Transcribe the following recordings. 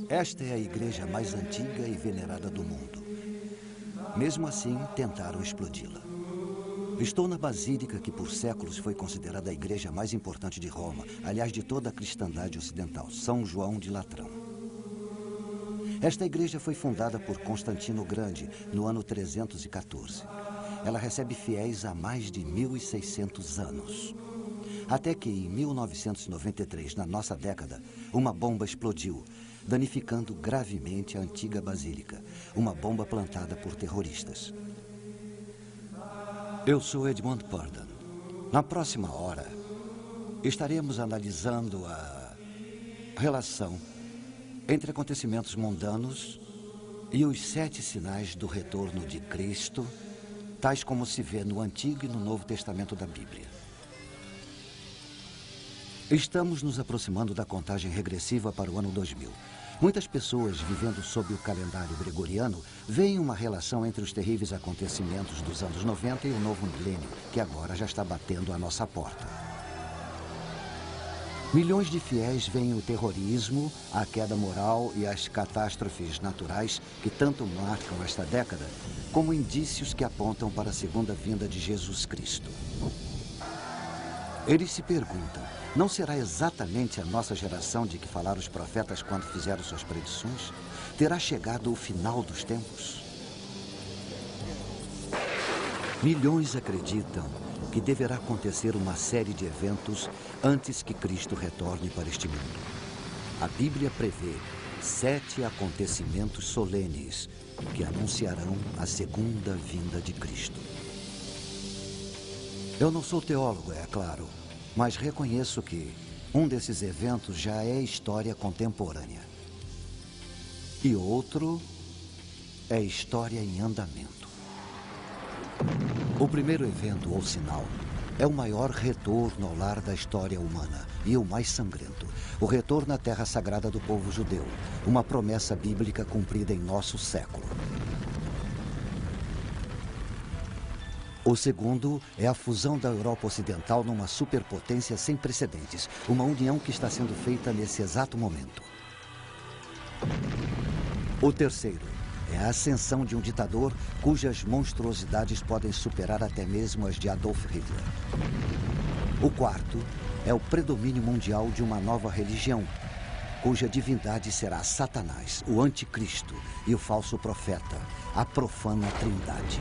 Esta é a igreja mais antiga e venerada do mundo. Mesmo assim, tentaram explodi-la. Estou na basílica que por séculos foi considerada a igreja mais importante de Roma, aliás, de toda a cristandade ocidental, São João de Latrão. Esta igreja foi fundada por Constantino o Grande no ano 314. Ela recebe fiéis há mais de 1.600 anos. Até que em 1993, na nossa década, uma bomba explodiu, danificando gravemente a antiga basílica, uma bomba plantada por terroristas. Eu sou Edmund Purdon. Na próxima hora, estaremos analisando a relação entre acontecimentos mundanos e os 7 sinais do retorno de Cristo, tais como se vê no Antigo e no Novo Testamento da Bíblia. Estamos nos aproximando da contagem regressiva para o ano 2000. Muitas pessoas vivendo sob o calendário gregoriano veem uma relação entre os terríveis acontecimentos dos anos 90 e o novo milênio, que agora já está batendo à nossa porta. Milhões de fiéis veem o terrorismo, a queda moral e as catástrofes naturais que tanto marcam esta década como indícios que apontam para a segunda vinda de Jesus Cristo. Eles se perguntam: não será exatamente a nossa geração de que falaram os profetas quando fizeram suas predições? Terá chegado o final dos tempos? Milhões acreditam que deverá acontecer uma série de eventos antes que Cristo retorne para este mundo. A Bíblia prevê 7 acontecimentos solenes que anunciarão a segunda vinda de Cristo. Eu não sou teólogo, é claro, mas reconheço que um desses eventos já é história contemporânea. E outro é história em andamento. O primeiro evento, ou sinal, é o maior retorno ao lar da história humana e o mais sangrento. O retorno à terra sagrada do povo judeu, uma promessa bíblica cumprida em nosso século. O segundo é a fusão da Europa Ocidental numa superpotência sem precedentes, uma união que está sendo feita nesse exato momento. O terceiro é a ascensão de um ditador cujas monstruosidades podem superar até mesmo as de Adolf Hitler. O quarto é o predomínio mundial de uma nova religião, cuja divindade será Satanás, o anticristo e o falso profeta, a profana trindade.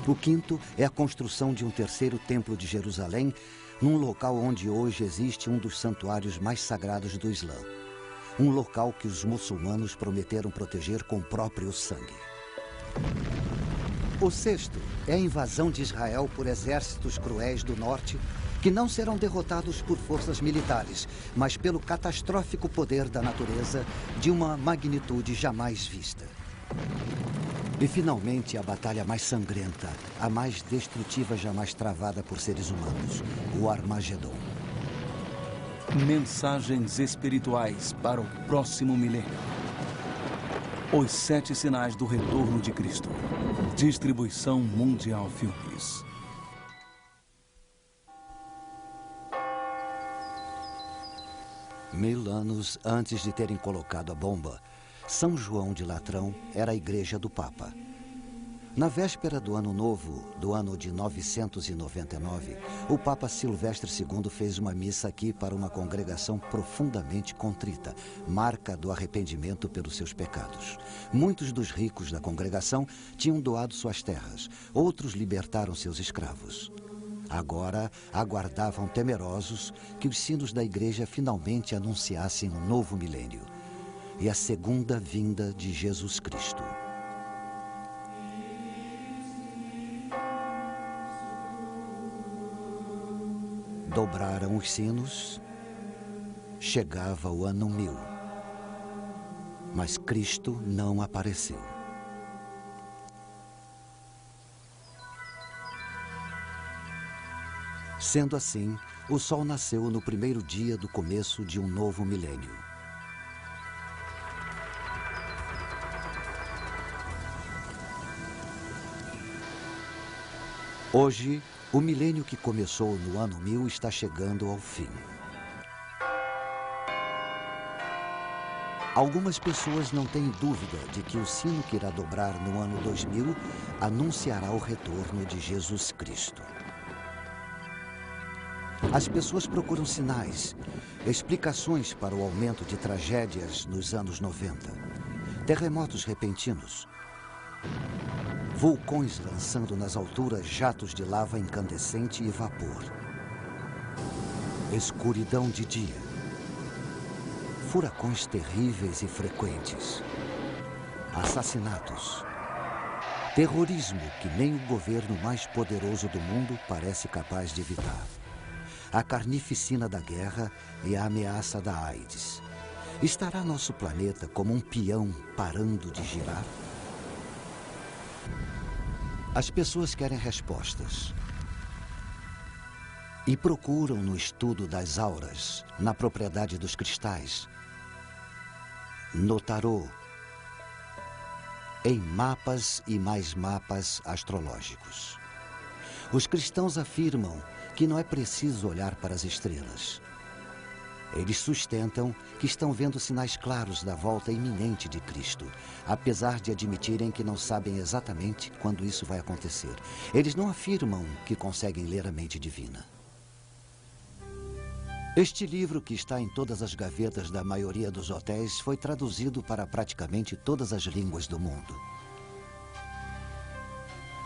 O quinto é a construção de um terceiro templo de Jerusalém, num local onde hoje existe um dos santuários mais sagrados do Islã. Um local que os muçulmanos prometeram proteger com o próprio sangue. O sexto é a invasão de Israel por exércitos cruéis do norte, que não serão derrotados por forças militares, mas pelo catastrófico poder da natureza de uma magnitude jamais vista. E, finalmente, a batalha mais sangrenta, a mais destrutiva jamais travada por seres humanos, o Armagedon. Mensagens espirituais para o próximo milênio. Os 7 sinais do retorno de Cristo. Distribuição Mundial Filmes. Mil anos antes de terem colocado a bomba, São João de Latrão era a igreja do Papa. Na véspera do Ano Novo, do ano de 999, o Papa Silvestre II fez uma missa aqui para uma congregação profundamente contrita, marca do arrependimento pelos seus pecados. Muitos dos ricos da congregação tinham doado suas terras, outros libertaram seus escravos. Agora aguardavam temerosos que os sinos da igreja finalmente anunciassem um novo milênio e a segunda vinda de Jesus Cristo. Dobraram os sinos, chegava o ano 1000, mas Cristo não apareceu. Sendo assim, O sol nasceu no primeiro dia do começo de um novo milênio. Hoje, o milênio que começou no ano 1000 está chegando ao fim. Algumas pessoas não têm dúvida de que o sino que irá dobrar no ano 2000 anunciará o retorno de Jesus Cristo. As pessoas procuram sinais, explicações para o aumento de tragédias nos anos 90, terremotos repentinos, vulcões lançando nas alturas jatos de lava incandescente e vapor, escuridão de dia, furacões terríveis e frequentes, assassinatos, terrorismo que nem o governo mais poderoso do mundo parece capaz de evitar, a carnificina da guerra e a ameaça da AIDS. Estará nosso planeta como um peão parando de girar? As pessoas querem respostas e procuram no estudo das auras, na propriedade dos cristais, no tarô, em mapas e mais mapas astrológicos. Os cristãos afirmam que não é preciso olhar para as estrelas. Eles sustentam que estão vendo sinais claros da volta iminente de Cristo, apesar de admitirem que não sabem exatamente quando isso vai acontecer. Eles não afirmam que conseguem ler a mente divina. Este livro, que está em todas as gavetas da maioria dos hotéis, foi traduzido para praticamente todas as línguas do mundo.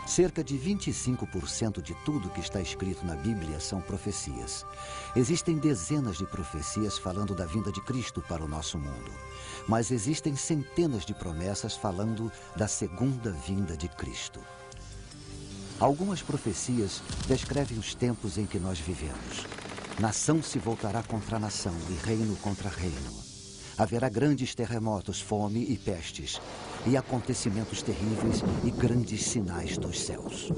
Cerca de 25% de tudo que está escrito na Bíblia são profecias. Existem dezenas de profecias falando da vinda de Cristo para o nosso mundo. Mas existem centenas de promessas falando da segunda vinda de Cristo. Algumas profecias descrevem os tempos em que nós vivemos. Nação se voltará contra nação e reino contra reino. Haverá grandes terremotos, fome e pestes, e acontecimentos terríveis e grandes sinais dos céus.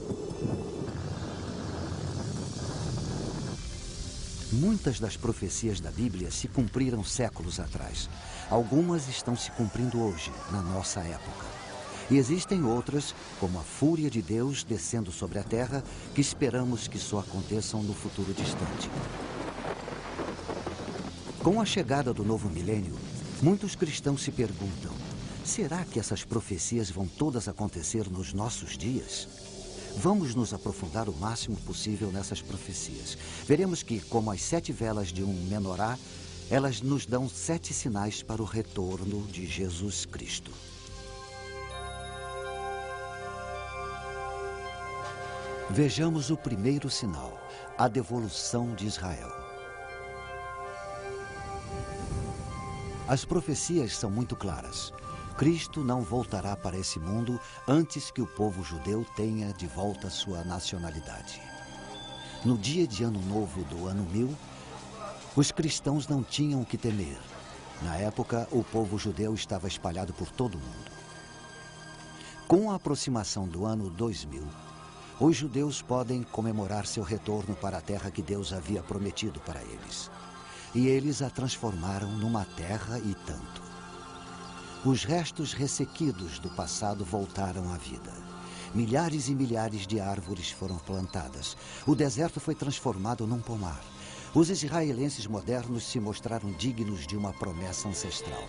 Muitas das profecias da Bíblia se cumpriram séculos atrás. Algumas estão se cumprindo hoje, na nossa época. E existem outras, como a fúria de Deus descendo sobre a terra, que esperamos que só aconteçam no futuro distante. Com a chegada do novo milênio, muitos cristãos se perguntam: será que essas profecias vão todas acontecer nos nossos dias? Vamos nos aprofundar o máximo possível nessas profecias. Veremos que, como as 7 velas de um menorá, elas nos dão 7 sinais para o retorno de Jesus Cristo. Vejamos o primeiro sinal, a devolução de Israel. As profecias são muito claras. Cristo não voltará para esse mundo antes que o povo judeu tenha de volta sua nacionalidade. No dia de Ano Novo do ano 1000, os cristãos não tinham o que temer. Na época, o povo judeu estava espalhado por todo o mundo. Com a aproximação do ano 2000, os judeus podem comemorar seu retorno para a terra que Deus havia prometido para eles. E eles a transformaram numa terra e tanto. Os restos ressequidos do passado voltaram à vida. Milhares e milhares de árvores foram plantadas. O deserto foi transformado num pomar. Os israelenses modernos se mostraram dignos de uma promessa ancestral,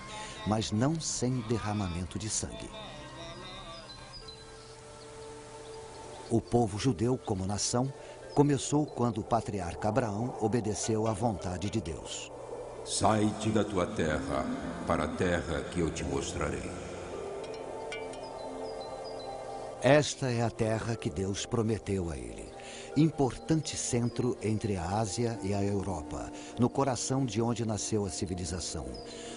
mas não sem derramamento de sangue. O povo judeu, como nação, começou quando o patriarca Abraão obedeceu à vontade de Deus. Sai-te da tua terra, para a terra que eu te mostrarei. Esta é a terra que Deus prometeu a ele. Importante centro entre a Ásia e a Europa, no coração de onde nasceu a civilização.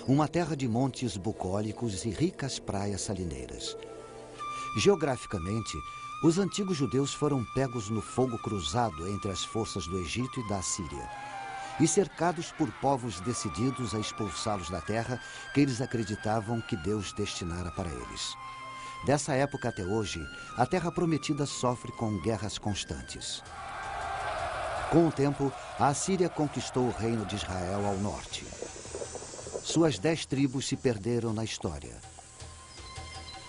Uma terra de montes bucólicos e ricas praias salineiras. Geograficamente, os antigos judeus foram pegos no fogo cruzado entre as forças do Egito e da Assíria, e cercados por povos decididos a expulsá-los da terra que eles acreditavam que Deus destinara para eles. Dessa época até hoje, a Terra Prometida sofre com guerras constantes. Com o tempo, a Assíria conquistou o reino de Israel ao norte. Suas 10 tribos se perderam na história.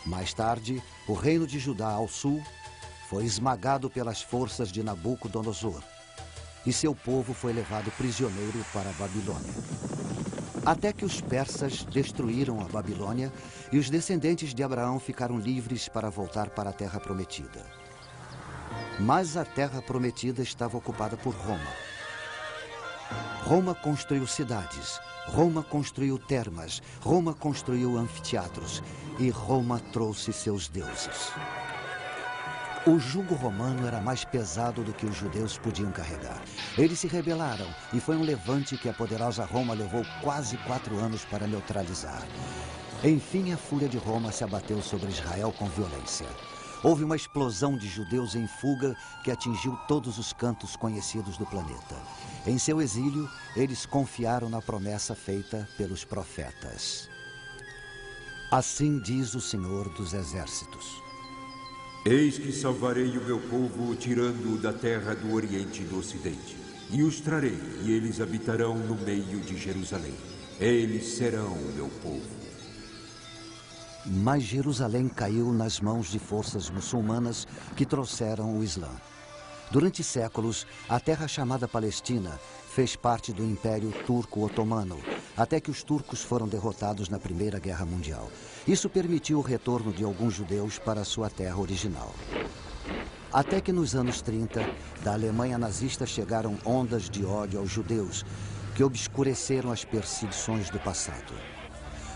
Mais tarde, o reino de Judá ao sul foi esmagado pelas forças de Nabucodonosor e seu povo foi levado prisioneiro para a Babilônia. Até que os persas destruíram a Babilônia e os descendentes de Abraão ficaram livres para voltar para a Terra Prometida. Mas a Terra Prometida estava ocupada por Roma. Roma construiu cidades, Roma construiu termas, Roma construiu anfiteatros e Roma trouxe seus deuses. O jugo romano era mais pesado do que os judeus podiam carregar. Eles se rebelaram e foi um levante que a poderosa Roma levou quase 4 anos para neutralizar. Enfim, a fúria de Roma se abateu sobre Israel com violência. Houve uma explosão de judeus em fuga que atingiu todos os cantos conhecidos do planeta. Em seu exílio, eles confiaram na promessa feita pelos profetas. Assim diz o Senhor dos Exércitos. Eis que salvarei o meu povo, tirando-o da terra do Oriente e do Ocidente. E os trarei, e eles habitarão no meio de Jerusalém. Eles serão o meu povo. Mas Jerusalém caiu nas mãos de forças muçulmanas que trouxeram o Islã. Durante séculos, a terra chamada Palestina fez parte do Império Turco-Otomano, até que os turcos foram derrotados na Primeira Guerra Mundial. Isso permitiu o retorno de alguns judeus para sua terra original. Até que nos anos 30, da Alemanha nazista chegaram ondas de ódio aos judeus, que obscureceram as perseguições do passado.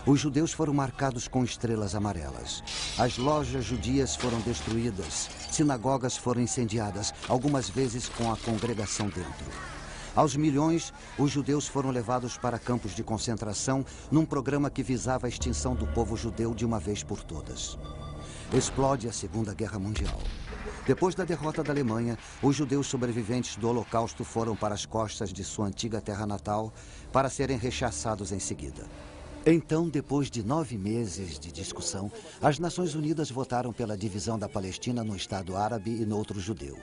Os judeus foram marcados com estrelas amarelas. As lojas judias foram destruídas. Sinagogas foram incendiadas, algumas vezes com a congregação dentro. Aos milhões, os judeus foram levados para campos de concentração num programa que visava a extinção do povo judeu de uma vez por todas. Explode a Segunda Guerra Mundial. Depois da derrota da Alemanha, os judeus sobreviventes do Holocausto foram para as costas de sua antiga terra natal para serem rechaçados em seguida. Então, depois de 9 meses de discussão, as Nações Unidas votaram pela divisão da Palestina no Estado árabe e no outro judeu.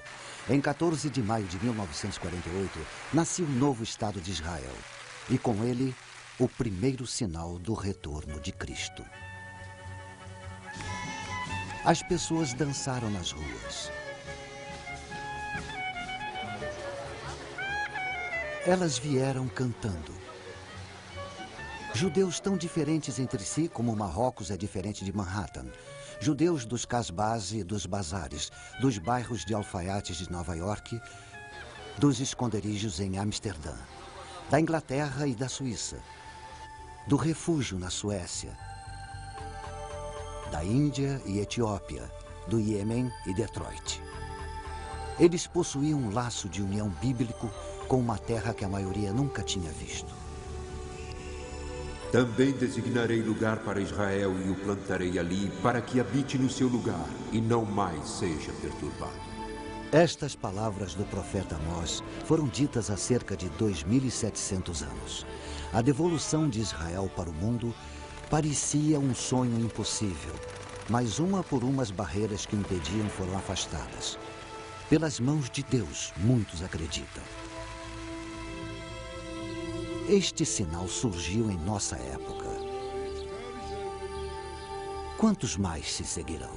Em 14 de maio de 1948, nasceu o novo Estado de Israel. E com ele, o primeiro sinal do retorno de Cristo. As pessoas dançaram nas ruas. Elas vieram cantando. Judeus tão diferentes entre si como Marrocos é diferente de Manhattan. Judeus dos casbás e dos bazares, dos bairros de alfaiates de Nova York, dos esconderijos em Amsterdã, da Inglaterra e da Suíça, do refúgio na Suécia, da Índia e Etiópia, do Iêmen e Detroit. Eles possuíam um laço de união bíblico com uma terra que a maioria nunca tinha visto. Também designarei lugar para Israel e o plantarei ali, para que habite no seu lugar e não mais seja perturbado. Estas palavras do profeta Amós foram ditas há cerca de 2.700 anos. A devolução de Israel para o mundo parecia um sonho impossível, mas uma por uma as barreiras que o impediam foram afastadas. Pelas mãos de Deus, muitos acreditam. Este sinal surgiu em nossa época. Quantos mais se seguirão?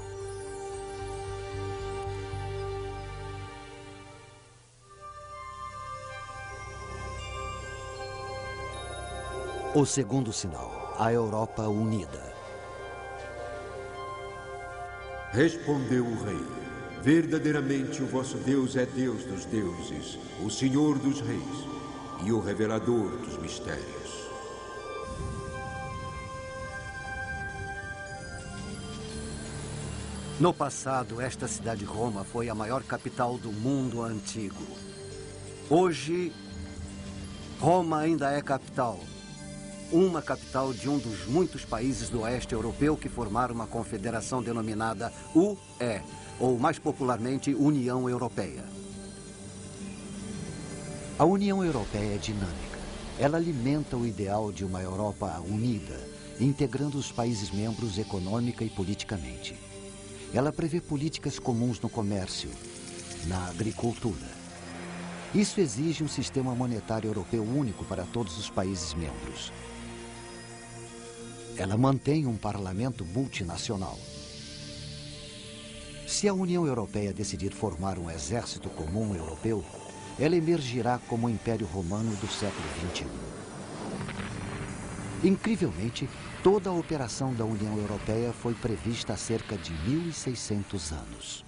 O segundo sinal, a Europa unida. Respondeu o rei: verdadeiramente o vosso Deus é Deus dos deuses, o Senhor dos reis e o revelador dos mistérios. No passado, esta cidade Roma foi a maior capital do mundo antigo. Hoje, Roma ainda é capital. Uma capital de um dos muitos países do oeste europeu que formaram uma confederação denominada UE, ou mais popularmente, União Europeia. A União Europeia é dinâmica. Ela alimenta o ideal de uma Europa unida, integrando os países membros econômica e politicamente. Ela prevê políticas comuns no comércio, na agricultura, Isso exige um sistema monetário europeu único para todos os países membros. Ela mantém um parlamento multinacional. Se a União Europeia decidir formar um exército comum europeu, ela emergirá como o Império Romano do século XXI. Incrivelmente, toda a operação da União Europeia foi prevista há cerca de 1.600 anos.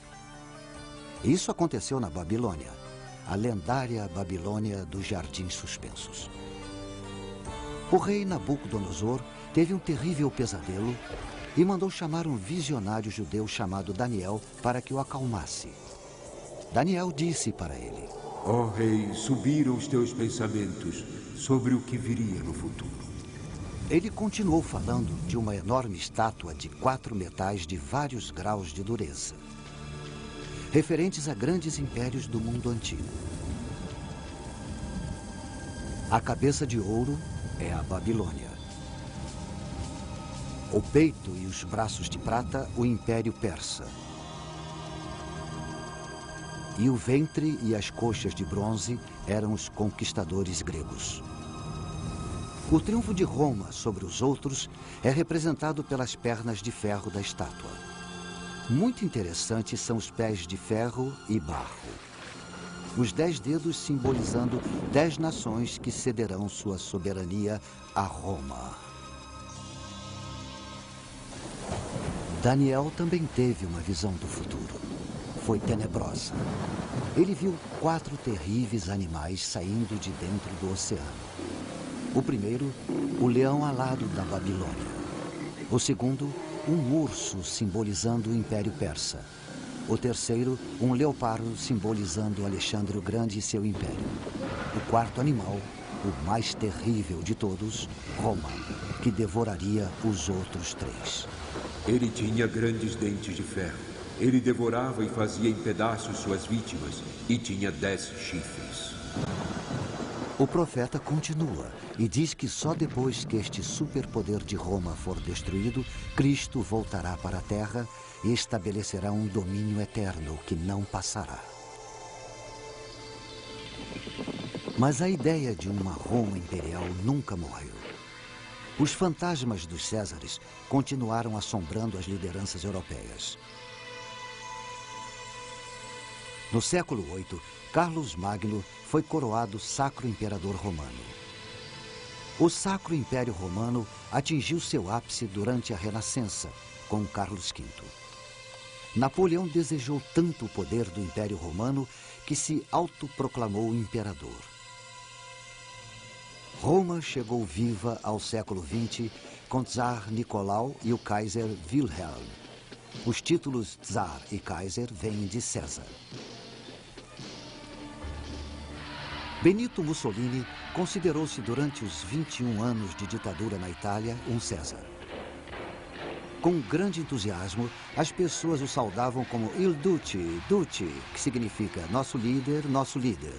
Isso aconteceu na Babilônia, a lendária Babilônia dos Jardins Suspensos. O rei Nabucodonosor teve um terrível pesadelo e mandou chamar um visionário judeu chamado Daniel para que o acalmasse. Daniel disse para ele: Ó rei, subiram os teus pensamentos sobre o que viria no futuro. Ele continuou falando de uma enorme estátua de 4 metais de vários graus de dureza, referentes a grandes impérios do mundo antigo. A cabeça de ouro é a Babilônia. O peito e os braços de prata, o Império Persa. E o ventre e as coxas de bronze eram os conquistadores gregos. O triunfo de Roma sobre os outros é representado pelas pernas de ferro da estátua. Muito interessantes são os pés de ferro e barro. Os 10 dedos simbolizando 10 nações que cederão sua soberania a Roma. Daniel também teve uma visão do futuro. Foi tenebrosa. Ele viu 4 terríveis animais saindo de dentro do oceano. O primeiro, o leão alado da Babilônia. O segundo, um urso simbolizando o Império Persa. O terceiro, um leopardo simbolizando Alexandre o Grande e seu império. O quarto animal, o mais terrível de todos, Roma, que devoraria os outros 3. Ele tinha grandes dentes de ferro. Ele devorava e fazia em pedaços suas vítimas e tinha 10 chifres. O profeta continua e diz que só depois que este superpoder de Roma for destruído, Cristo voltará para a Terra e estabelecerá um domínio eterno que não passará. Mas a ideia de uma Roma imperial nunca morreu. Os fantasmas dos Césares continuaram assombrando as lideranças europeias. No século VIII, Carlos Magno foi coroado Sacro Imperador Romano. O Sacro Império Romano atingiu seu ápice durante a Renascença, com Carlos V. Napoleão desejou tanto o poder do Império Romano que se autoproclamou imperador. Roma chegou viva ao século XX com Tsar Nicolau e o Kaiser Wilhelm. Os títulos Tsar e Kaiser vêm de César. Benito Mussolini considerou-se durante os 21 anos de ditadura na Itália um César. Com grande entusiasmo, as pessoas o saudavam como Il Duce, Duce, que significa nosso líder, nosso líder.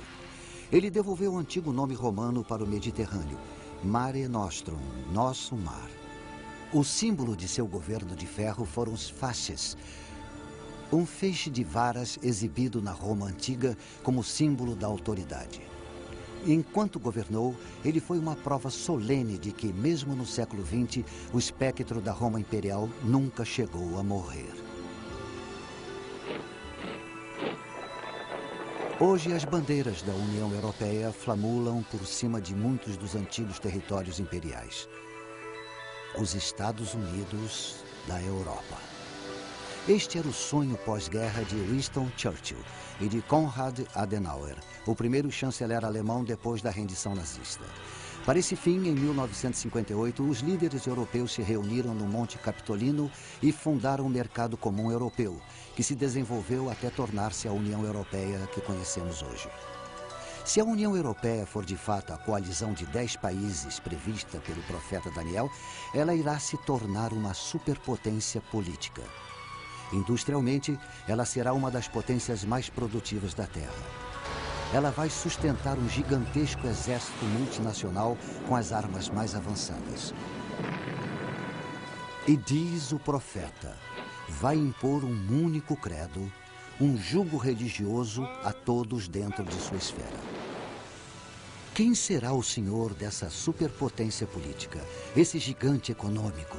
Ele devolveu o antigo nome romano para o Mediterrâneo, Mare Nostrum, nosso mar. O símbolo de seu governo de ferro foram os fasces, um feixe de varas exibido na Roma antiga como símbolo da autoridade. Enquanto governou, ele foi uma prova solene de que, mesmo no século XX, o espectro da Roma imperial nunca chegou a morrer. Hoje, as bandeiras da União Europeia flamulam por cima de muitos dos antigos territórios imperiais. Os Estados Unidos da Europa. Este era o sonho pós-guerra de Winston Churchill e de Konrad Adenauer, o primeiro chanceler alemão depois da rendição nazista. Para esse fim, em 1958, os líderes europeus se reuniram no Monte Capitolino e fundaram o Mercado Comum Europeu, que se desenvolveu até tornar-se a União Europeia que conhecemos hoje. Se a União Europeia for de fato a coalizão de 10 países prevista pelo profeta Daniel, ela irá se tornar uma superpotência política. Industrialmente, ela será uma das potências mais produtivas da Terra. Ela vai sustentar um gigantesco exército multinacional com as armas mais avançadas. E diz o profeta, vai impor um único credo, um jugo religioso a todos dentro de sua esfera. Quem será o senhor dessa superpotência política, esse gigante econômico,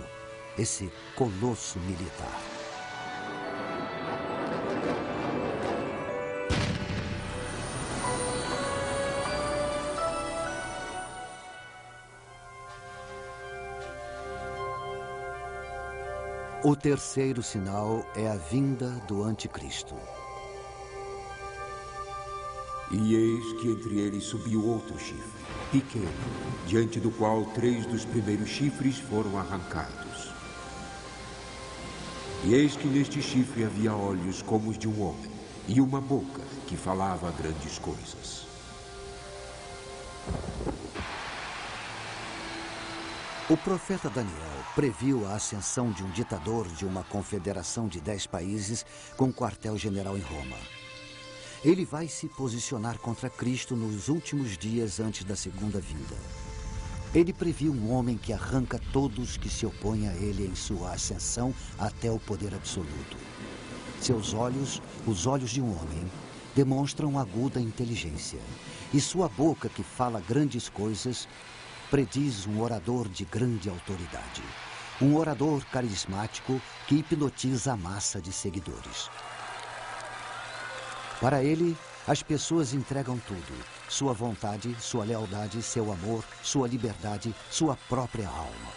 esse colosso militar? O terceiro sinal é a vinda do anticristo. E eis que entre eles subiu outro chifre, pequeno, diante do qual 3 dos primeiros chifres foram arrancados. E eis que neste chifre havia olhos como os de um homem, e uma boca que falava grandes coisas. O profeta Daniel previu a ascensão de um ditador de uma confederação de 10 países com quartel-general em Roma. Ele vai se posicionar contra Cristo nos últimos dias antes da segunda vinda. Ele previu um homem que arranca todos que se opõem a ele em sua ascensão até o poder absoluto. Seus olhos, os olhos de um homem, demonstram aguda inteligência. E sua boca, que fala grandes coisas, prediz um orador de grande autoridade. Um orador carismático que hipnotiza a massa de seguidores. Para ele, as pessoas entregam tudo: sua vontade, sua lealdade, seu amor, sua liberdade, sua própria alma.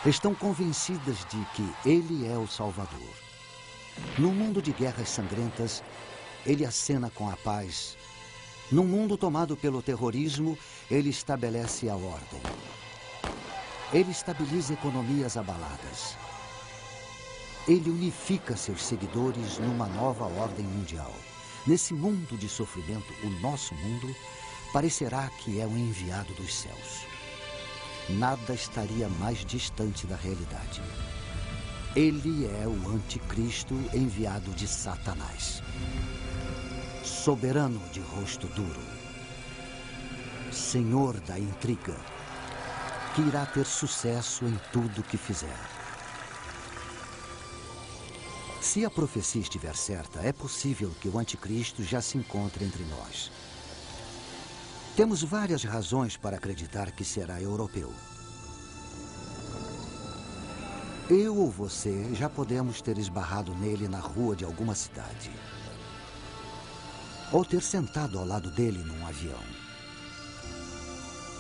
Estão convencidas de que ele é o Salvador. Num mundo de guerras sangrentas, ele acena com a paz. Num mundo tomado pelo terrorismo, ele estabelece a ordem. Ele estabiliza economias abaladas. Ele unifica seus seguidores numa nova ordem mundial. Nesse mundo de sofrimento, o nosso mundo, parecerá que é um enviado dos céus. Nada estaria mais distante da realidade. Ele é o anticristo enviado de Satanás. Soberano de rosto duro. Senhor da intriga, que irá ter sucesso em tudo que fizer. Se a profecia estiver certa, é possível que o anticristo já se encontre entre nós. Temos várias razões para acreditar que será europeu. Eu ou você já podemos ter esbarrado nele na rua de alguma cidade. Ou ter sentado ao lado dele num avião.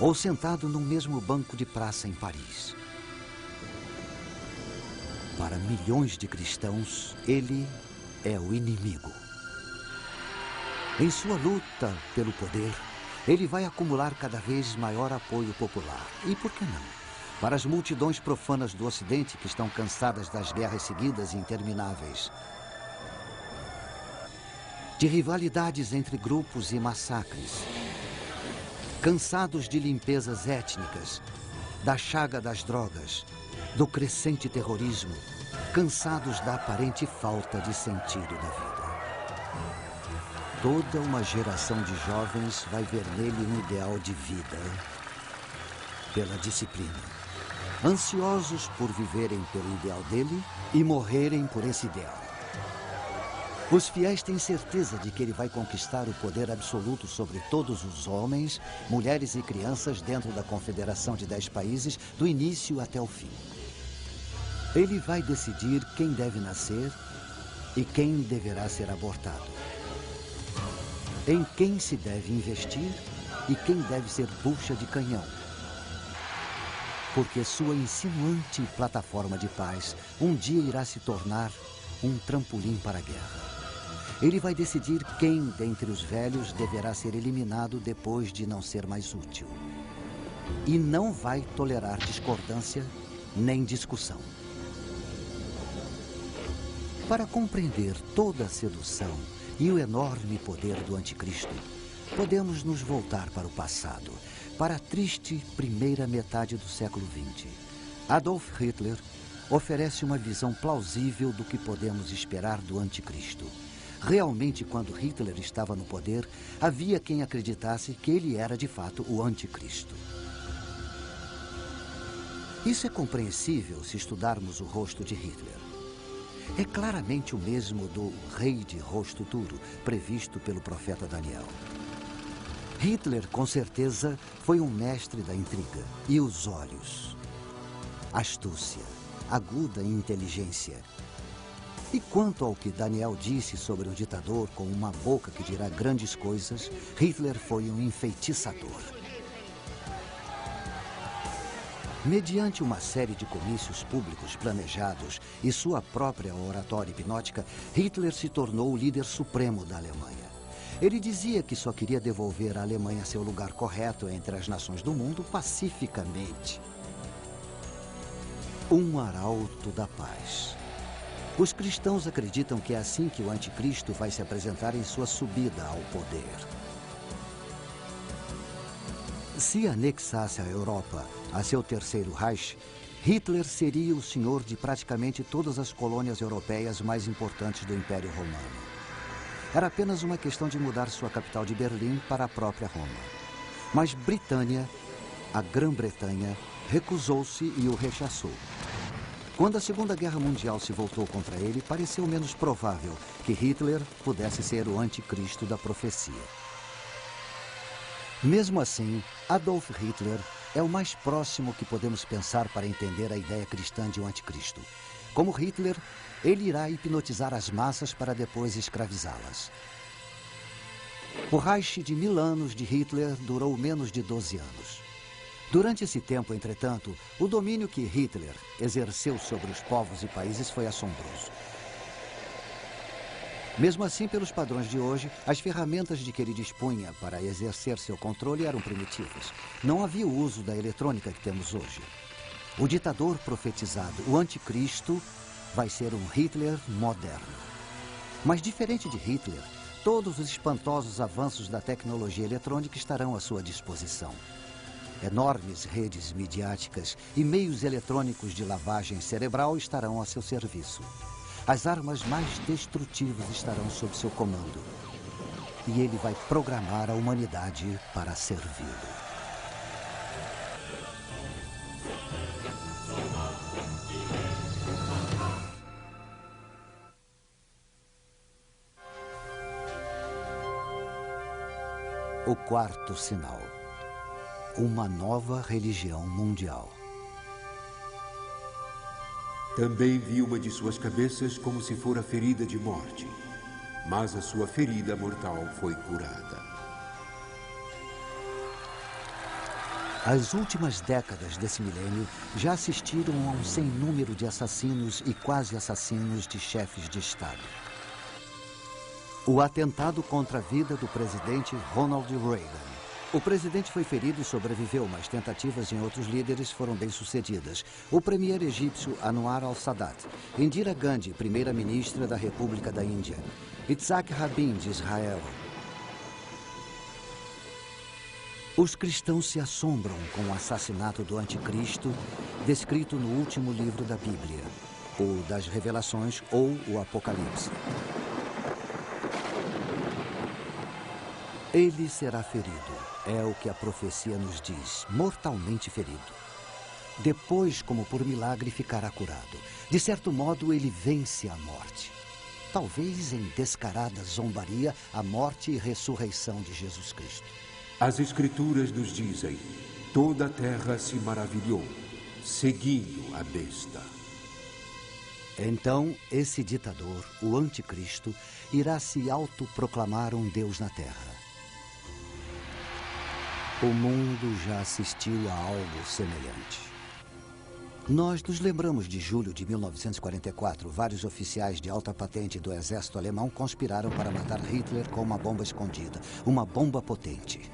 Ou sentado no mesmo banco de praça em Paris. Para milhões de cristãos, ele é o inimigo. Em sua luta pelo poder, ele vai acumular cada vez maior apoio popular. E por que não? Para as multidões profanas do Ocidente que estão cansadas das guerras seguidas e intermináveis. De rivalidades entre grupos e massacres. Cansados de limpezas étnicas, da chaga das drogas, do crescente terrorismo, cansados da aparente falta de sentido da vida. Toda uma geração de jovens vai ver nele um ideal de vida, pela disciplina. Ansiosos por viverem pelo ideal dele e morrerem por esse ideal. Os fiéis têm certeza de que ele vai conquistar o poder absoluto sobre todos os homens, mulheres e crianças dentro da confederação de 10 países, do início até o fim. Ele vai decidir quem deve nascer e quem deverá ser abortado. Em quem se deve investir e quem deve ser bucha de canhão. Porque sua insinuante plataforma de paz um dia irá se tornar um trampolim para a guerra. Ele vai decidir quem dentre os velhos deverá ser eliminado depois de não ser mais útil. E não vai tolerar discordância nem discussão. Para compreender toda a sedução e o enorme poder do anticristo, podemos nos voltar para o passado, para a triste primeira metade do século XX. Adolf Hitler oferece uma visão plausível do que podemos esperar do anticristo. Realmente, quando Hitler estava no poder, havia quem acreditasse que ele era de fato o anticristo. Isso é compreensível se estudarmos o rosto de Hitler. É claramente o mesmo do rei de rosto duro, previsto pelo profeta Daniel. Hitler, com certeza, foi um mestre da intriga. E os olhos? Astúcia, aguda inteligência. E quanto ao que Daniel disse sobre um ditador com uma boca que dirá grandes coisas, Hitler foi um enfeitiçador. Mediante uma série de comícios públicos planejados e sua própria oratória hipnótica, Hitler se tornou o líder supremo da Alemanha. Ele dizia que só queria devolver à Alemanha seu lugar correto entre as nações do mundo pacificamente. Um arauto da paz. Os cristãos acreditam que é assim que o anticristo vai se apresentar em sua subida ao poder. Se anexasse a Europa a seu terceiro Reich, Hitler seria o senhor de praticamente todas as colônias europeias mais importantes do Império Romano. Era apenas uma questão de mudar sua capital de Berlim para a própria Roma. Mas Britânia, a Grã-Bretanha, recusou-se e o rechaçou. Quando a Segunda Guerra Mundial se voltou contra ele, pareceu menos provável que Hitler pudesse ser o anticristo da profecia. Mesmo assim, Adolf Hitler é o mais próximo que podemos pensar para entender a ideia cristã de um anticristo. Como Hitler, ele irá hipnotizar as massas para depois escravizá-las. O Reich de 1000 anos de Hitler durou menos de 12 anos. Durante esse tempo, entretanto, o domínio que Hitler exerceu sobre os povos e países foi assombroso. Mesmo assim, pelos padrões de hoje, as ferramentas de que ele dispunha para exercer seu controle eram primitivas. Não havia o uso da eletrônica que temos hoje. O ditador profetizado, o anticristo, vai ser um Hitler moderno. Mas diferente de Hitler, todos os espantosos avanços da tecnologia eletrônica estarão à sua disposição. Enormes redes midiáticas e meios eletrônicos de lavagem cerebral estarão a seu serviço. As armas mais destrutivas estarão sob seu comando. E ele vai programar a humanidade para servi-lo. O quarto sinal. Uma nova religião mundial. Também vi uma de suas cabeças como se fora ferida de morte, mas a sua ferida mortal foi curada. As últimas décadas desse milênio já assistiram a um sem número de assassinos e quase assassinos de chefes de Estado. O atentado contra a vida do presidente Ronald Reagan. O presidente foi ferido e sobreviveu, mas tentativas em outros líderes foram bem-sucedidas. O premier egípcio Anwar al-Sadat, Indira Gandhi, primeira-ministra da República da Índia, Yitzhak Rabin, de Israel. Os cristãos se assombram com o assassinato do anticristo, descrito no último livro da Bíblia, o das Revelações ou o Apocalipse. Ele será ferido, é o que a profecia nos diz, mortalmente ferido. Depois, como por milagre, ficará curado. De certo modo, ele vence a morte. Talvez em descarada zombaria, a morte e ressurreição de Jesus Cristo. As Escrituras nos dizem: toda a terra se maravilhou, seguindo a besta. Então, esse ditador, o anticristo, irá se autoproclamar um Deus na terra. O mundo já assistiu a algo semelhante. Nós nos lembramos de julho de 1944. Vários oficiais de alta patente do exército alemão conspiraram para matar Hitler com uma bomba escondida, uma bomba potente.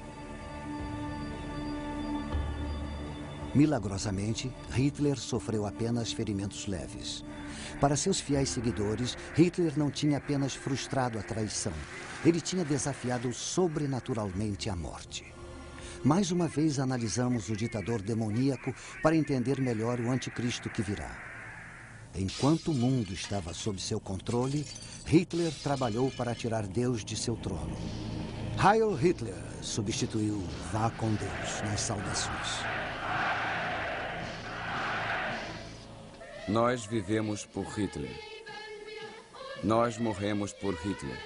Milagrosamente, Hitler sofreu apenas ferimentos leves. Para seus fiéis seguidores, Hitler não tinha apenas frustrado a traição. Ele tinha desafiado sobrenaturalmente a morte. Mais uma vez analisamos o ditador demoníaco para entender melhor o anticristo que virá. Enquanto o mundo estava sob seu controle, Hitler trabalhou para tirar Deus de seu trono. Heil Hitler substituiu Vá com Deus nas saudações. Nós vivemos por Hitler. Nós morremos por Hitler.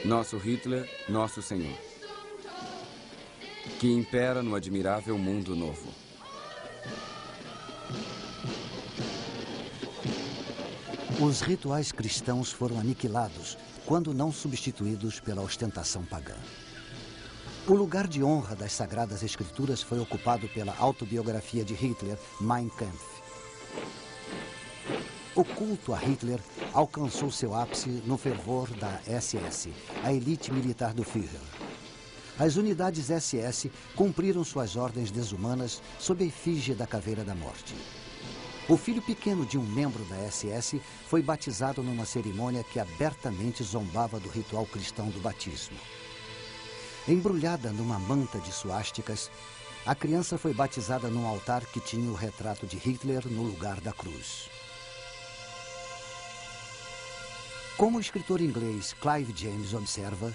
Nosso Hitler, nosso Senhor, que impera no admirável mundo novo. Os rituais cristãos foram aniquilados, quando não substituídos pela ostentação pagã. O lugar de honra das Sagradas Escrituras foi ocupado pela autobiografia de Hitler, Mein Kampf. O culto a Hitler alcançou seu ápice no fervor da SS, a elite militar do Führer. As unidades SS cumpriram suas ordens desumanas sob a efígie da Caveira da Morte. O filho pequeno de um membro da SS foi batizado numa cerimônia que abertamente zombava do ritual cristão do batismo. Embrulhada numa manta de suásticas, a criança foi batizada num altar que tinha o retrato de Hitler no lugar da cruz. Como o escritor inglês Clive James observa,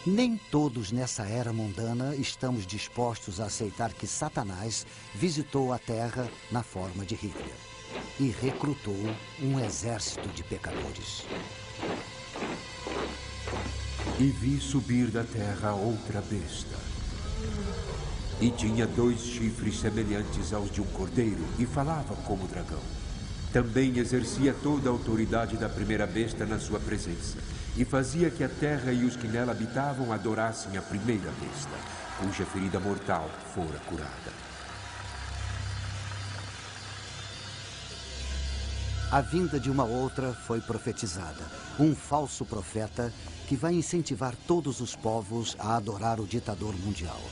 nem todos nessa era mundana estamos dispostos a aceitar que Satanás visitou a Terra na forma de Hitler e recrutou um exército de pecadores. E vi subir da terra outra besta. E tinha 2 chifres semelhantes aos de um cordeiro e falava como dragão. Também exercia toda a autoridade da primeira besta na sua presença, e fazia que a terra e os que nela habitavam adorassem a primeira besta, cuja ferida mortal fora curada. A vinda de uma outra foi profetizada, um falso profeta que vai incentivar todos os povos a adorar o ditador mundial.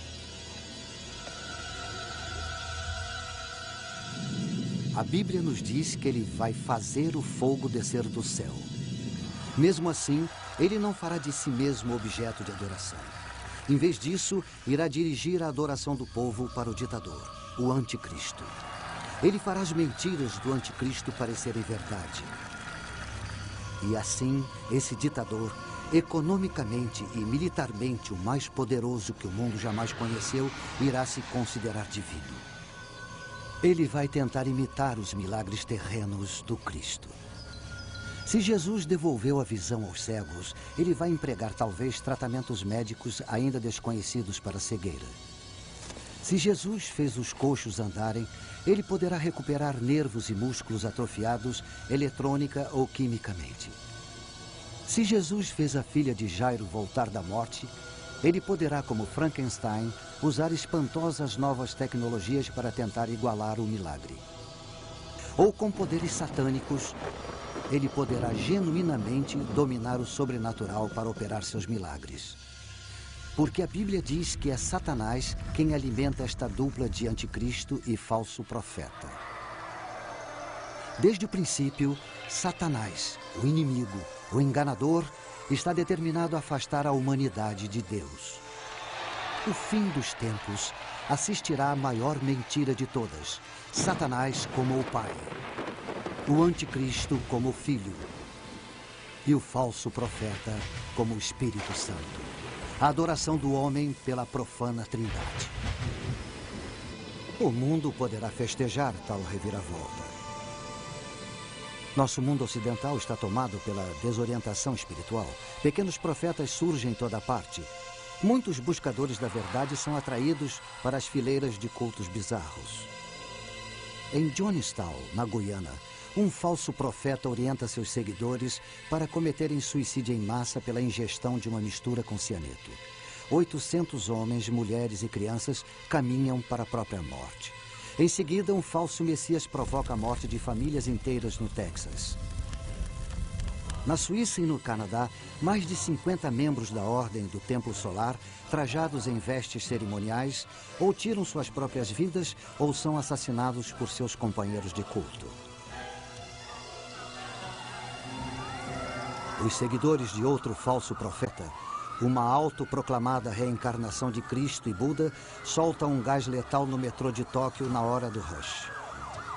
A Bíblia nos diz que ele vai fazer o fogo descer do céu. Mesmo assim, ele não fará de si mesmo objeto de adoração. Em vez disso, irá dirigir a adoração do povo para o ditador, o anticristo. Ele fará as mentiras do anticristo parecerem verdade. E assim, esse ditador, economicamente e militarmente o mais poderoso que o mundo jamais conheceu, irá se considerar divino. Ele vai tentar imitar os milagres terrenos do Cristo. Se Jesus devolveu a visão aos cegos, ele vai empregar talvez tratamentos médicos ainda desconhecidos para a cegueira. Se Jesus fez os coxos andarem, ele poderá recuperar nervos e músculos atrofiados eletrônica ou quimicamente. Se Jesus fez a filha de Jairo voltar da morte, ele poderá, como Frankenstein, usar espantosas novas tecnologias para tentar igualar o milagre. Ou com poderes satânicos, ele poderá genuinamente dominar o sobrenatural para operar seus milagres. Porque a Bíblia diz que é Satanás quem alimenta esta dupla de anticristo e falso profeta. Desde o princípio, Satanás, o inimigo, o enganador, está determinado a afastar a humanidade de Deus. O fim dos tempos assistirá à maior mentira de todas, Satanás como o Pai, o anticristo como o Filho e o falso profeta como o Espírito Santo. A adoração do homem pela profana Trindade. O mundo poderá festejar tal reviravolta. Nosso mundo ocidental está tomado pela desorientação espiritual. Pequenos profetas surgem em toda parte. Muitos buscadores da verdade são atraídos para as fileiras de cultos bizarros. Em Jonestown, na Guiana, um falso profeta orienta seus seguidores para cometerem suicídio em massa pela ingestão de uma mistura com cianeto. 800 homens, mulheres e crianças caminham para a própria morte. Em seguida, um falso messias provoca a morte de famílias inteiras no Texas. Na Suíça e no Canadá, mais de 50 membros da Ordem do Templo Solar, trajados em vestes cerimoniais, ou tiram suas próprias vidas ou são assassinados por seus companheiros de culto. Os seguidores de outro falso profeta, uma autoproclamada reencarnação de Cristo e Buda, soltam um gás letal no metrô de Tóquio na hora do rush.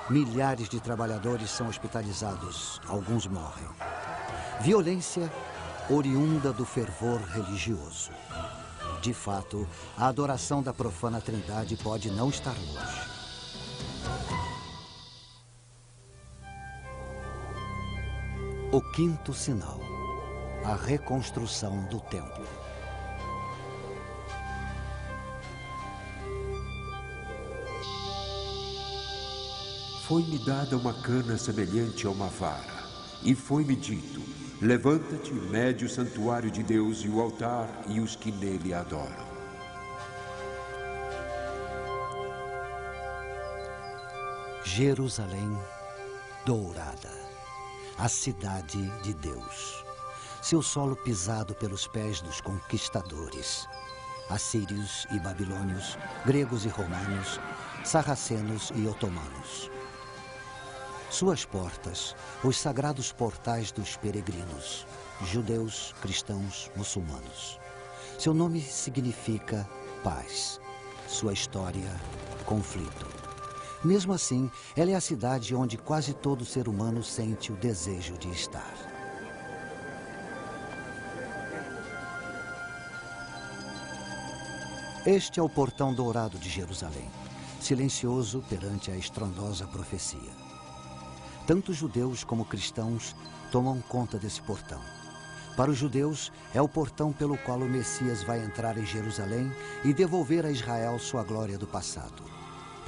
Milhares de trabalhadores são hospitalizados, alguns morrem. Violência oriunda do fervor religioso. De fato, a adoração da profana Trindade pode não estar longe. O quinto sinal. a reconstrução do templo. Foi-me dada uma cana semelhante a uma vara, e foi-me dito: levanta-te, mede o santuário de Deus e o altar e os que nele adoram. Jerusalém dourada, a cidade de Deus. Seu solo pisado pelos pés dos conquistadores, assírios e babilônios, gregos e romanos, sarracenos e otomanos. Suas portas, os sagrados portais dos peregrinos, judeus, cristãos, muçulmanos. Seu nome significa paz. Sua história, conflito. Mesmo assim, ela é a cidade onde quase todo ser humano sente o desejo de estar. Este é o portão dourado de Jerusalém, silencioso perante a estrondosa profecia. Tanto judeus como cristãos tomam conta desse portão. Para os judeus, é o portão pelo qual o Messias vai entrar em Jerusalém e devolver a Israel sua glória do passado.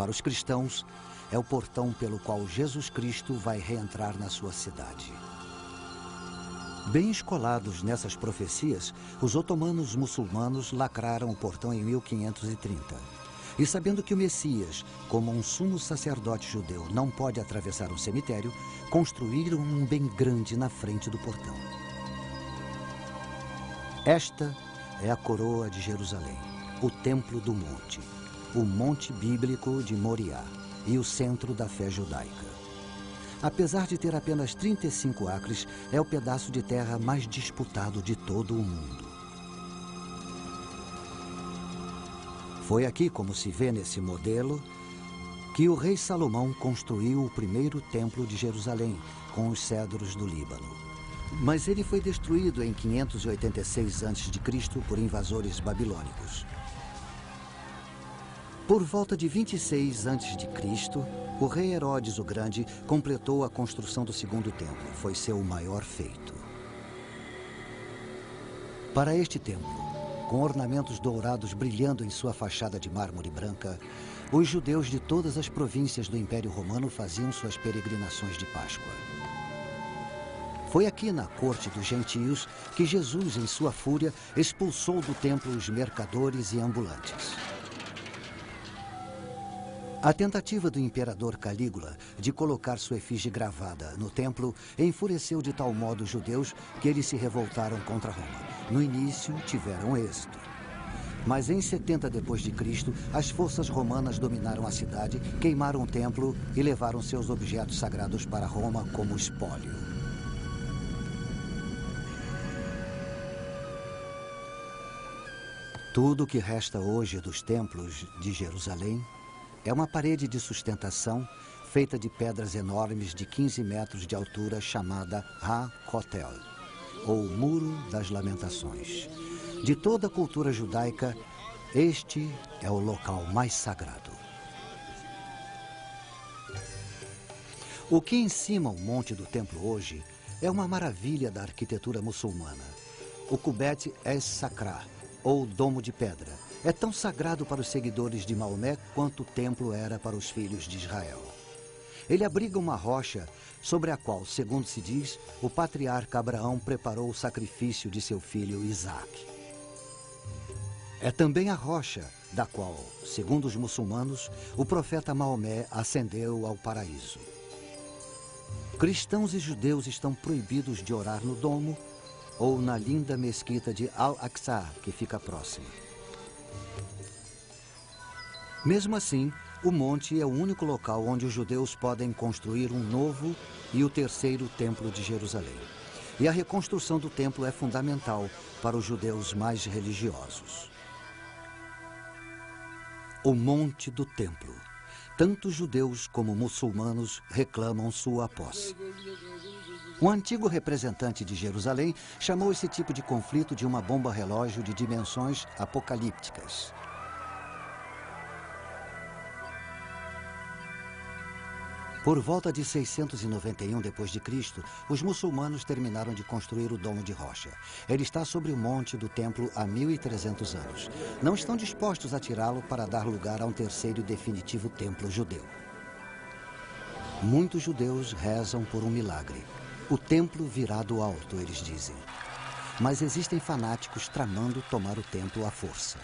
Para os cristãos, é o portão pelo qual Jesus Cristo vai reentrar na sua cidade. Bem escolados nessas profecias, os otomanos muçulmanos lacraram o portão em 1530. E sabendo que o Messias, como um sumo sacerdote judeu, não pode atravessar um cemitério, construíram um bem grande na frente do portão. Esta é a coroa de Jerusalém, o Templo do Monte, o Monte Bíblico de Moriá e o centro da fé judaica. Apesar de ter apenas 35 acres, é o pedaço de terra mais disputado de todo o mundo. Foi aqui, como se vê nesse modelo, que o rei Salomão construiu o primeiro templo de Jerusalém, com os cedros do Líbano. Mas ele foi destruído em 586 a.C. por invasores babilônicos. Por volta de 26 a.C., o rei Herodes o Grande completou a construção do segundo templo. Foi seu maior feito. Para este templo, com ornamentos dourados brilhando em sua fachada de mármore branca, os judeus de todas as províncias do Império Romano faziam suas peregrinações de Páscoa. Foi aqui na corte dos gentios que Jesus, em sua fúria, expulsou do templo os mercadores e ambulantes. A tentativa do imperador Calígula de colocar sua efígie gravada no templo enfureceu de tal modo os judeus que eles se revoltaram contra Roma. No início, tiveram êxito. Mas em 70 d.C., as forças romanas dominaram a cidade, queimaram o templo e levaram seus objetos sagrados para Roma como espólio. Tudo o que resta hoje dos templos de Jerusalém é uma parede de sustentação feita de pedras enormes de 15 metros de altura chamada Ha-Kotel, ou Muro das Lamentações. De toda a cultura judaica, este é o local mais sagrado. O que encima o monte do templo hoje é uma maravilha da arquitetura muçulmana. O Kubet es-Sakra, ou Domo de Pedra, é tão sagrado para os seguidores de Maomé quanto o templo era para os filhos de Israel. Ele abriga uma rocha sobre a qual, segundo se diz, o patriarca Abraão preparou o sacrifício de seu filho Isaque. É também a rocha da qual, segundo os muçulmanos, o profeta Maomé ascendeu ao paraíso. Cristãos e judeus estão proibidos de orar no domo ou na linda mesquita de Al-Aqsa, que fica próxima. Mesmo assim, o monte é o único local onde os judeus podem construir um novo e o terceiro templo de Jerusalém. E a reconstrução do templo é fundamental para os judeus mais religiosos. O Monte do Templo. Tanto judeus como muçulmanos reclamam sua posse. Um antigo representante de Jerusalém chamou esse tipo de conflito de uma bomba relógio de dimensões apocalípticas. Por volta de 691 d.C., os muçulmanos terminaram de construir o Domo de Rocha. Ele está sobre o monte do templo há 1.300 anos. Não estão dispostos a tirá-lo para dar lugar a um terceiro e definitivo templo judeu. Muitos judeus rezam por um milagre. O templo virá do alto, eles dizem. Mas existem fanáticos tramando tomar o templo à força.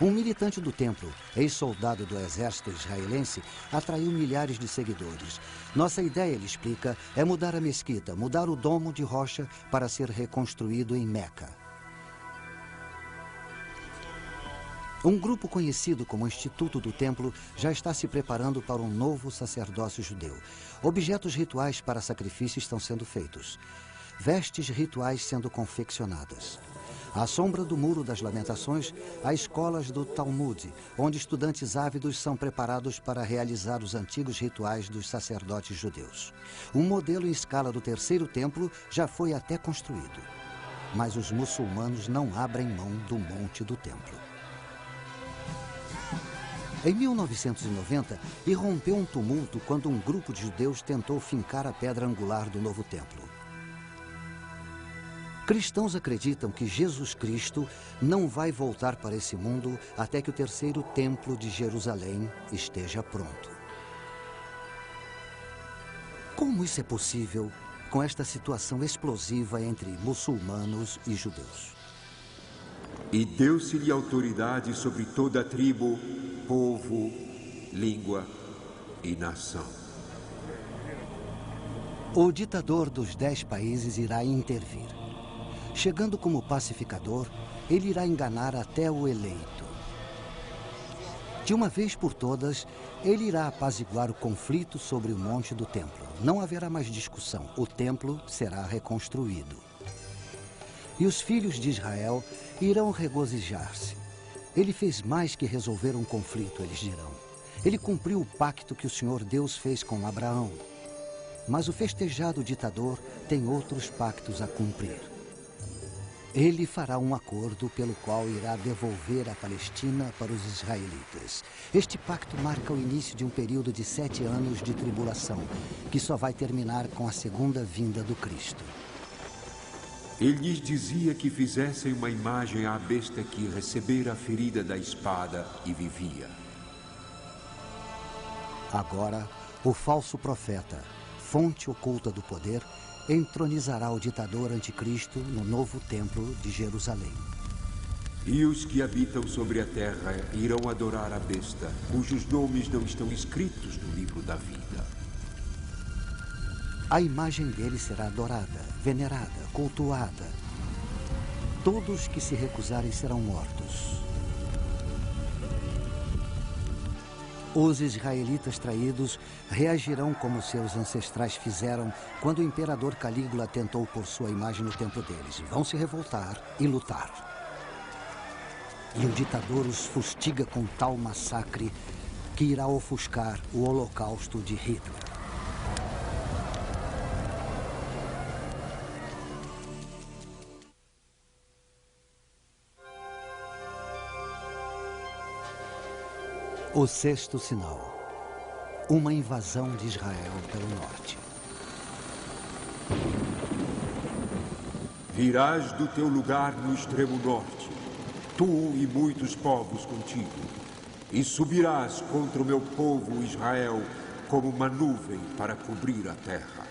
Um militante do templo, ex-soldado do exército israelense, atraiu milhares de seguidores. Nossa ideia, ele explica, é mudar a mesquita, mudar o domo de rocha para ser reconstruído em Meca. Um grupo conhecido como Instituto do Templo já está se preparando para um novo sacerdócio judeu. Objetos rituais para sacrifício estão sendo feitos. Vestes rituais sendo confeccionadas. À sombra do Muro das Lamentações, há escolas do Talmud, onde estudantes ávidos são preparados para realizar os antigos rituais dos sacerdotes judeus. Um modelo em escala do terceiro templo já foi até construído. Mas os muçulmanos não abrem mão do monte do templo. Em 1990, irrompeu um tumulto quando um grupo de judeus tentou fincar a pedra angular do novo templo. Cristãos acreditam que Jesus Cristo não vai voltar para esse mundo até que o terceiro templo de Jerusalém esteja pronto. Como isso é possível com esta situação explosiva entre muçulmanos e judeus? E deu-se-lhe autoridade sobre toda a tribo, povo, língua e nação. O ditador dos 10 países irá intervir. Chegando como pacificador, ele irá enganar até o eleito. De uma vez por todas, ele irá apaziguar o conflito sobre o monte do templo. Não haverá mais discussão. O templo será reconstruído. E os filhos de Israel irão regozijar-se. Ele fez mais que resolver um conflito, eles dirão. Ele cumpriu o pacto que o Senhor Deus fez com Abraão. Mas o festejado ditador tem outros pactos a cumprir. Ele fará um acordo pelo qual irá devolver a Palestina para os israelitas. Este pacto marca o início de um período de 7 anos de tribulação, que só vai terminar com a segunda vinda do Cristo. Ele lhes dizia que fizessem uma imagem à besta que recebera a ferida da espada e vivia. Agora, o falso profeta, fonte oculta do poder, entronizará o ditador anticristo no novo templo de Jerusalém. E os que habitam sobre a terra irão adorar a besta, cujos nomes não estão escritos no livro da vida. A imagem dele será adorada, venerada, cultuada. Todos que se recusarem serão mortos. Os israelitas traídos reagirão como seus ancestrais fizeram quando o imperador Calígula tentou pôr sua imagem no templo deles. Vão se revoltar e lutar. E o ditador os fustiga com tal massacre que irá ofuscar o holocausto de Hitler. O sexto sinal. Uma invasão de Israel pelo norte. Virás do teu lugar no extremo norte, tu e muitos povos contigo, e subirás contra o meu povo Israel como uma nuvem para cobrir a terra.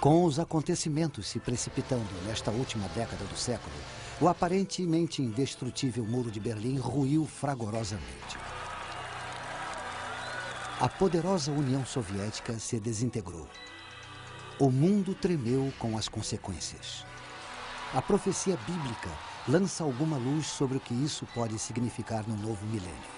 Com os acontecimentos se precipitando nesta última década do século, o aparentemente indestrutível Muro de Berlim ruiu fragorosamente. A poderosa União Soviética se desintegrou. O mundo tremeu com as consequências. A profecia bíblica lança alguma luz sobre o que isso pode significar no novo milênio.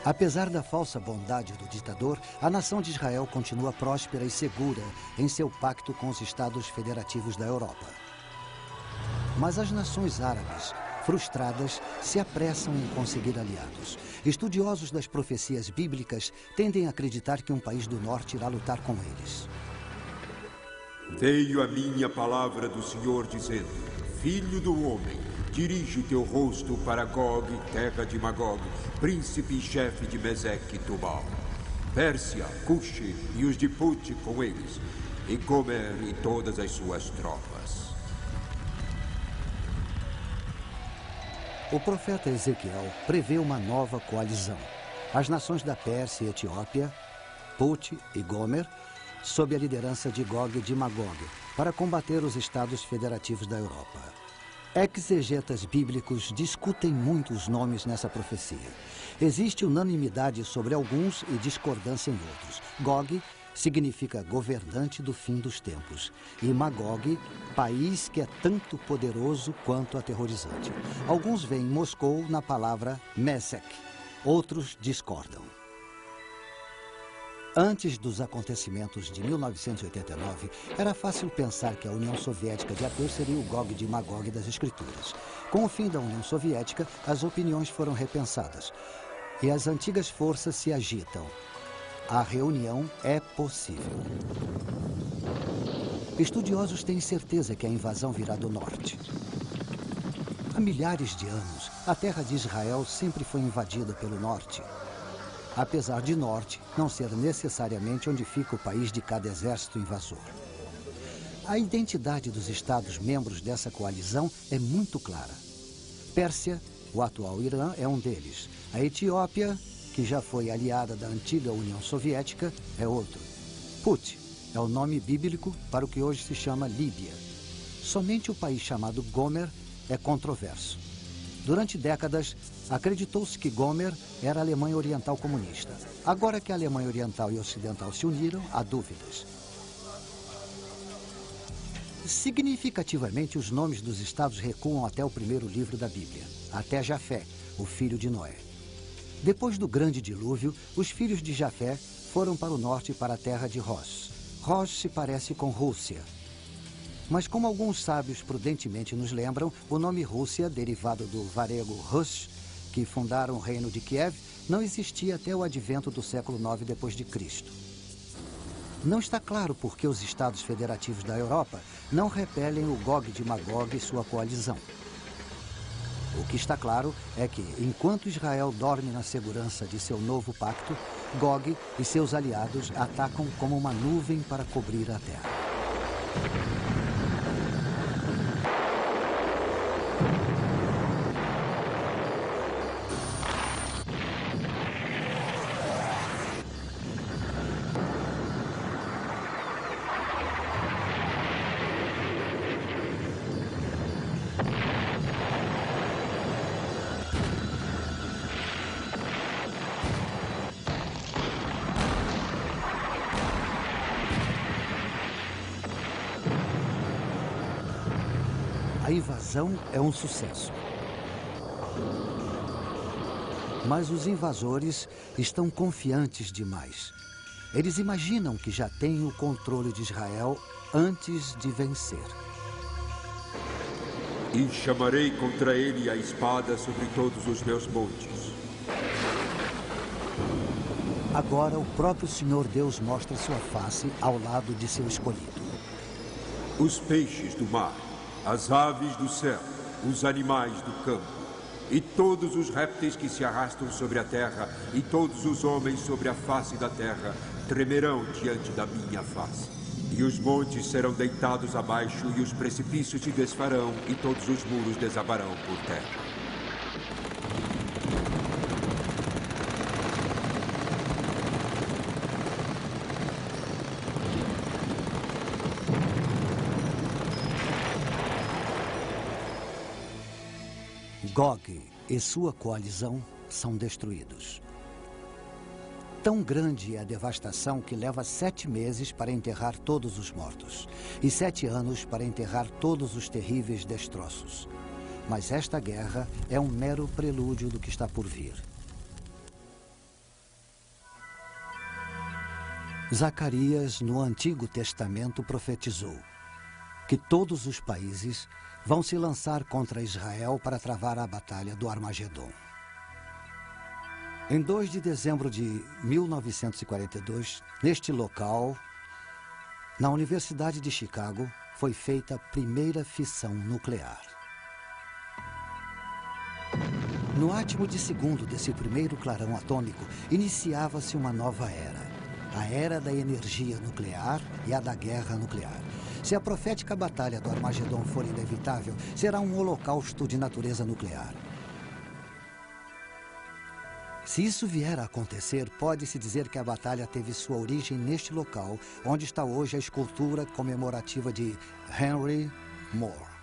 Apesar da falsa bondade do ditador, a nação de Israel continua próspera e segura em seu pacto com os Estados Federativos da Europa. Mas as nações árabes, frustradas, se apressam em conseguir aliados. Estudiosos das profecias bíblicas tendem a acreditar que um país do norte irá lutar com eles. Veio a minha palavra do Senhor dizendo: Filho do homem, dirige o teu rosto para Gog, terra de Magog, príncipe e chefe de Meseque e Tubal. Pérsia, Cuxi e os de Put com eles, e Gomer e todas as suas tropas. O profeta Ezequiel prevê uma nova coalizão. As nações da Pérsia e Etiópia, Put e Gomer, sob a liderança de Gog de Magog, para combater os estados federativos da Europa. Exegetas bíblicos discutem muito os nomes nessa profecia. Existe unanimidade sobre alguns e discordância em outros. Gog significa governante do fim dos tempos. E Magog, país que é tanto poderoso quanto aterrorizante. Alguns veem Moscou na palavra Mesek, outros discordam. Antes dos acontecimentos de 1989, era fácil pensar que a União Soviética de ateus seria o Gog de Magog das Escrituras. Com o fim da União Soviética, as opiniões foram repensadas e as antigas forças se agitam. A reunião é possível. Estudiosos têm certeza que a invasão virá do norte. Há milhares de anos, a terra de Israel sempre foi invadida pelo norte. Apesar de norte não ser necessariamente onde fica o país de cada exército invasor. A identidade dos estados membros dessa coalizão é muito clara. Pérsia, o atual Irã, é um deles. A Etiópia, que já foi aliada da antiga União Soviética, é outro. Put é o nome bíblico para o que hoje se chama Líbia. Somente o país chamado Gomer é controverso. Durante décadas, acreditou-se que Gomer era a Alemanha Oriental comunista. Agora que a Alemanha Oriental e Ocidental se uniram, há dúvidas. Significativamente, os nomes dos estados recuam até o primeiro livro da Bíblia, até Jafé, o filho de Noé. Depois do grande dilúvio, os filhos de Jafé foram para o norte, para a terra de Rosh. Rosh se parece com Rússia. Mas como alguns sábios prudentemente nos lembram, o nome Rússia, derivado do varego Rush, que fundaram o reino de Kiev, não existia até o advento do século IX depois de Cristo. Não está claro por que os estados federativos da Europa não repelem o Gog de Magog e sua coalizão. O que está claro é que, enquanto Israel dorme na segurança de seu novo pacto, Gog e seus aliados atacam como uma nuvem para cobrir a terra. A invasão é um sucesso. Mas os invasores estão confiantes demais. Eles imaginam que já têm o controle de Israel antes de vencer. E chamarei contra ele a espada sobre todos os meus montes. Agora o próprio Senhor Deus mostra sua face ao lado de seu escolhido. Os peixes do mar, as aves do céu, os animais do campo, e todos os répteis que se arrastam sobre a terra, e todos os homens sobre a face da terra, tremerão diante da minha face. E os montes serão deitados abaixo, e os precipícios se desfarão, e todos os muros desabarão por terra. Gog e sua coalizão são destruídos. Tão grande é a devastação que leva 7 meses para enterrar todos os mortos e 7 anos para enterrar todos os terríveis destroços. Mas esta guerra é um mero prelúdio do que está por vir. Zacarias, no Antigo Testamento, profetizou que todos os países vão se lançar contra Israel para travar a batalha do Armagedon. Em 2 de dezembro de 1942, neste local, na Universidade de Chicago, foi feita a primeira fissão nuclear. No átimo de segundo desse primeiro clarão atômico, iniciava-se uma nova era. A era da energia nuclear e a da guerra nuclear. Se a profética batalha do Armagedon for inevitável, será um holocausto de natureza nuclear. Se isso vier a acontecer, pode-se dizer que a batalha teve sua origem neste local, onde está hoje a escultura comemorativa de Henry Moore.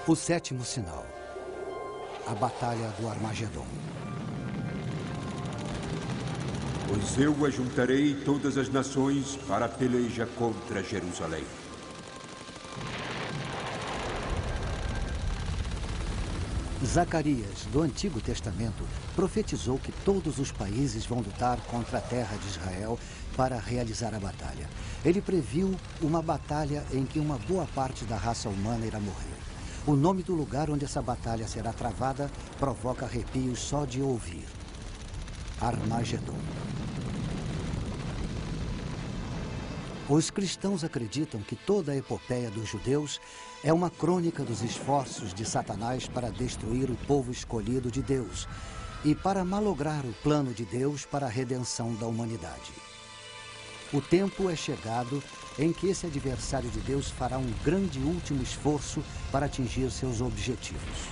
O sétimo sinal. A Batalha do Armagedon. Pois eu ajuntarei todas as nações para a peleja contra Jerusalém. Zacarias, do Antigo Testamento, profetizou que todos os países vão lutar contra a terra de Israel para realizar a batalha. Ele previu uma batalha em que uma boa parte da raça humana irá morrer. O nome do lugar onde essa batalha será travada provoca arrepios só de ouvir. Armagedon. Os cristãos acreditam que toda a epopeia dos judeus é uma crônica dos esforços de Satanás para destruir o povo escolhido de Deus e para malograr o plano de Deus para a redenção da humanidade. O tempo é chegado em que esse adversário de Deus fará um grande último esforço para atingir seus objetivos.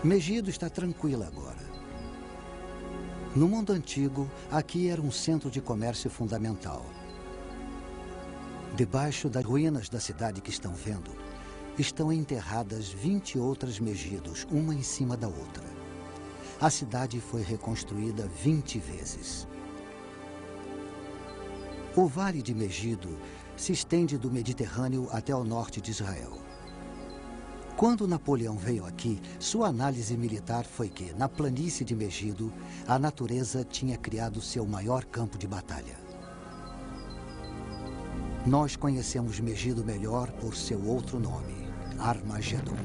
Megido está tranquila agora. No mundo antigo, aqui era um centro de comércio fundamental. Debaixo das ruínas da cidade que estão vendo, estão enterradas 20 outras Megidos, uma em cima da outra. A cidade foi reconstruída 20 vezes. O Vale de Megido se estende do Mediterrâneo até o norte de Israel. Quando Napoleão veio aqui, sua análise militar foi que, na planície de Megido, a natureza tinha criado seu maior campo de batalha. Nós conhecemos Megido melhor por seu outro nome, Armagedon.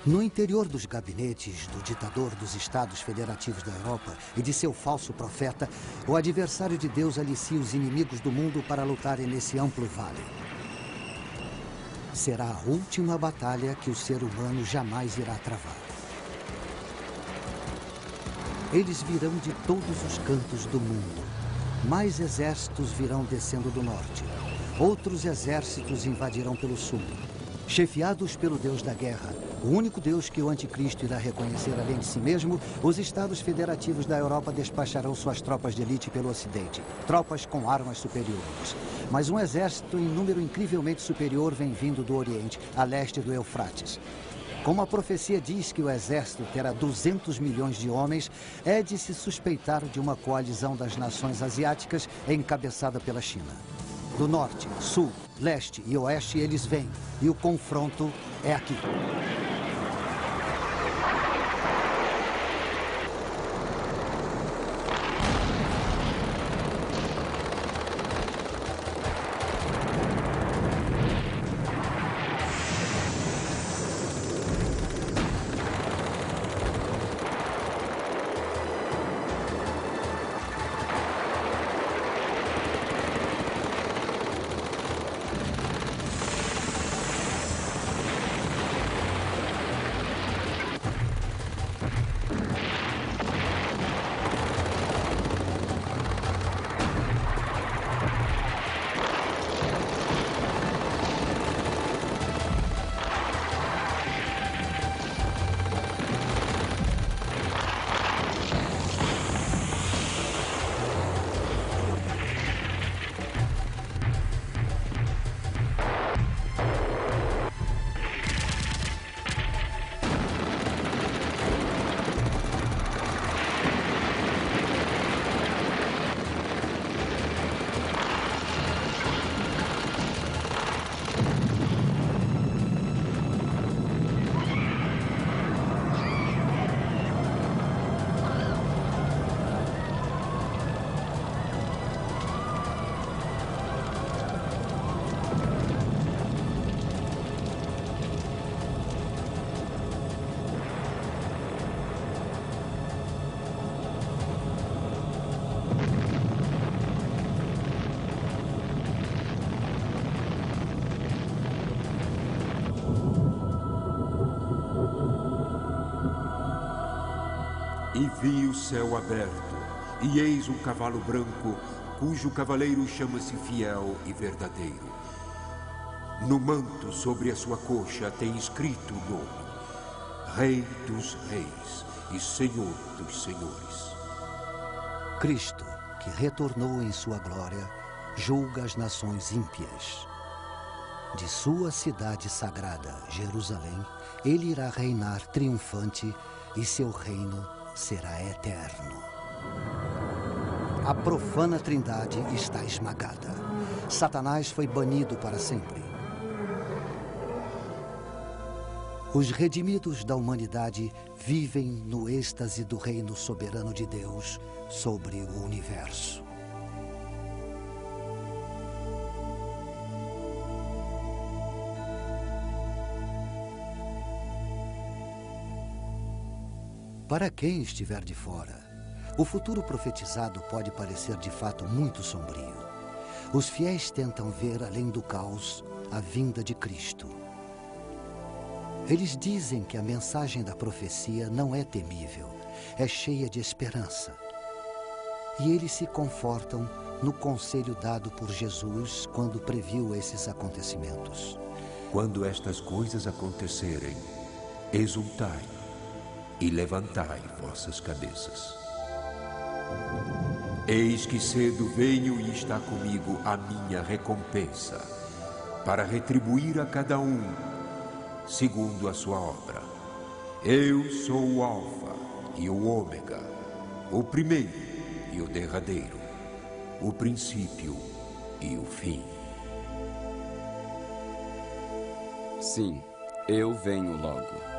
No interior dos gabinetes do ditador dos Estados Federativos da Europa e de seu falso profeta, o adversário de Deus alicia os inimigos do mundo para lutarem nesse amplo vale. Será a última batalha que o ser humano jamais irá travar. Eles virão de todos os cantos do mundo. Mais exércitos virão descendo do norte. Outros exércitos invadirão pelo sul. Chefiados pelo Deus da guerra, o único Deus que o anticristo irá reconhecer além de si mesmo, os Estados Federativos da Europa despacharão suas tropas de elite pelo ocidente, tropas com armas superiores. Mas um exército em número incrivelmente superior vem vindo do oriente, a leste do Eufrates. Como a profecia diz que o exército terá 200 milhões de homens, é de se suspeitar de uma coalizão das nações asiáticas encabeçada pela China. Do norte, sul, leste e oeste eles vêm, e o confronto é aqui. E vi o céu aberto, e eis um cavalo branco, cujo cavaleiro chama-se Fiel e Verdadeiro. No manto sobre a sua coxa tem escrito o nome: Rei dos Reis e Senhor dos Senhores. Cristo, que retornou em sua glória, julga as nações ímpias. De sua cidade sagrada, Jerusalém, ele irá reinar triunfante e seu reino será eterno. A profana trindade está esmagada. Satanás foi banido para sempre. Os redimidos da humanidade vivem no êxtase do reino soberano de Deus sobre o universo. Para quem estiver de fora, o futuro profetizado pode parecer de fato muito sombrio. Os fiéis tentam ver além do caos a vinda de Cristo. Eles dizem que a mensagem da profecia não é temível, é cheia de esperança. E eles se confortam no conselho dado por Jesus quando previu esses acontecimentos. Quando estas coisas acontecerem, exultai e levantai vossas cabeças. Eis que cedo venho e está comigo a minha recompensa, para retribuir a cada um segundo a sua obra. Eu sou o Alfa e o Ômega, o primeiro e o derradeiro, o princípio e o fim. Sim, eu venho logo.